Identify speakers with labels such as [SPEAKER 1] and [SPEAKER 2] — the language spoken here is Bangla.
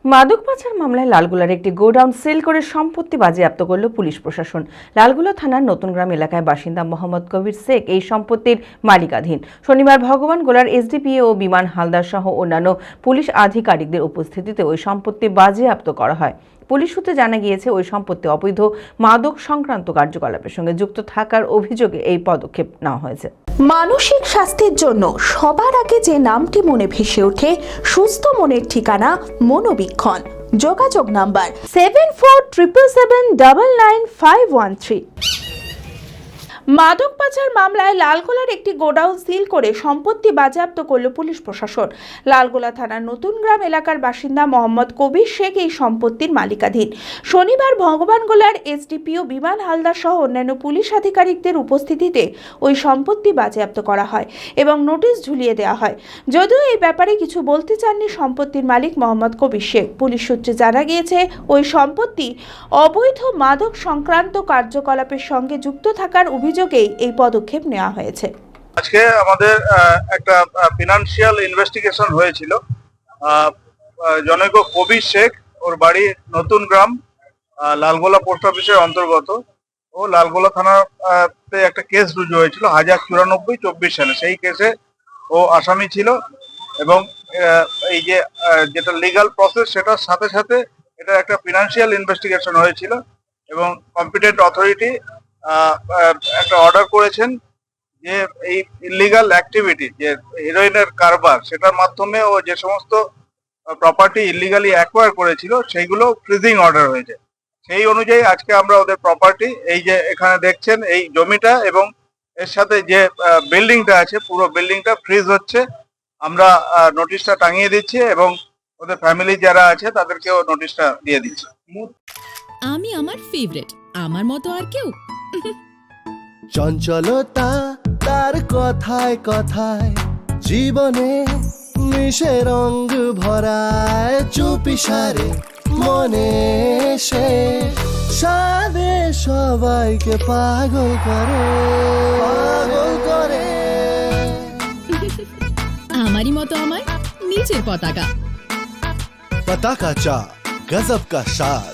[SPEAKER 1] মাদক পাচার মামলায় লালগোলার একটি গোডাউন সিল করে সম্পত্তি বাজেয়াপ্ত করল পুলিশ প্রশাসন। লালগোলা থানার নতুনগ্রাম এলাকায় বাসিন্দা মোহাম্মদ কবির শেখ এই সম্পত্তির মালিকাধীন। শনিবার ভগবান গোলার এসডিপিও ও বিমান হালদার সহ অন্যান্য পুলিশ আধিকারিকদের উপস্থিতিতে ওই সম্পত্তি বাজেয়াপ্ত করা হয়। পুলিশ সূত্রে জানা গিয়েছে, ওই সম্পত্তি অবৈধ মাদক সংক্রান্ত কার্যকলাপের সঙ্গে যুক্ত থাকার অভিযোগে এই পদক্ষেপ নেওয়া হয়েছে।
[SPEAKER 2] মানসিক স্বাস্থ্যের জন্য সবার আগে যে নামটি মনে ভেসে ওঠে, সুস্থ মনের ঠিকানা মনোবীক্ষণ। যোগাযোগ নাম্বার 7477799513। মাদক পাচার মামলায় লালগোলার একটি গোডাউন সিল করে সম্পত্তি বাজেয়াপ্ত করল পুলিশ প্রশাসন। লালগোলা থানার নতুনগ্রাম এলাকার বাসিন্দা মোহাম্মদ কবির শেখ এই সম্পত্তির মালিকাধীন। শনিবার ভগবানগোলার এসডিপিও বিমান হালদার সহ অন্যান্য পুলিশ আধিকারিকদের উপস্থিতিতে ওই সম্পত্তি বাজেয়াপ্ত করা হয় এবং নোটিশ ঝুলিয়ে দেওয়া হয়। যদিও এই ব্যাপারে কিছু বলতে চাননি সম্পত্তির মালিক মোহাম্মদ কবির শেখ। পুলিশ সূত্রে জানা গিয়েছে, ওই সম্পত্তি অবৈধ মাদক সংক্রান্ত কার্যকলাপের সঙ্গে যুক্ত থাকার অভিযোগেই এই পদক্ষেপ নেওয়া হয়েছে।
[SPEAKER 3] আজকে আমাদের একটা ফিনান্সিয়াল ইনভেস্টিগেশন হয়েছিল। জনৈক কবির শেখ, ওর বাড়ি নতুন গ্রাম, লালগোলা পোস্ট অফিসের অন্তর্গত। ও লালগোলা থানাতে একটা কেস রুজু হয়েছিল 1094/24 সালে। সেই কেসে ও আসামি ছিল এবং এই যে যেটা লিগাল প্রসেস, সেটার সাথে সাথে এটা একটা ফিনান্সিয়াল ইনভেস্টিগেশন হয়েছিল এবং কম্পিটেন্ট অথরিটি একটা অর্ডার করেছেন যে এই ইলিগাল অ্যাক্টিভিটি, যে হেরোইনের কারবার, সেটার মাধ্যমে ও যে সমস্ত প্রপার্টি ইলিগালি অ্যাকোয়ার করেছিল সেইগুলো ফ্রিজিং অর্ডার হয়েছে। সেই অনুযায়ী আজকে আমরা ওদের প্রপার্টি, এই যে এখানে দেখছেন এই জমিটা এবং এর সাথে যে বিল্ডিংটা আছে, পুরো বিল্ডিংটা ফ্রিজ হচ্ছে। আমরা নোটিশটা টাঙিয়ে দিচ্ছি এবং ওদের ফ্যামিলি যারা আছে তাদেরকেও নোটিশটা দিয়ে দিচ্ছি।
[SPEAKER 4] আমি আমার ফেভারিট, আমার মতো আর কেউ।
[SPEAKER 5] চঞ্চলতা তার কথায় কথায় জীবনে মিশে রঙ ভরায়, চুপি সারে মনে সে সাদে সবাইকে পাগল করে, পাগল করে।
[SPEAKER 4] আমারই মতো আমার নিচের পতাকা।
[SPEAKER 5] पता का चा गजब का शाद।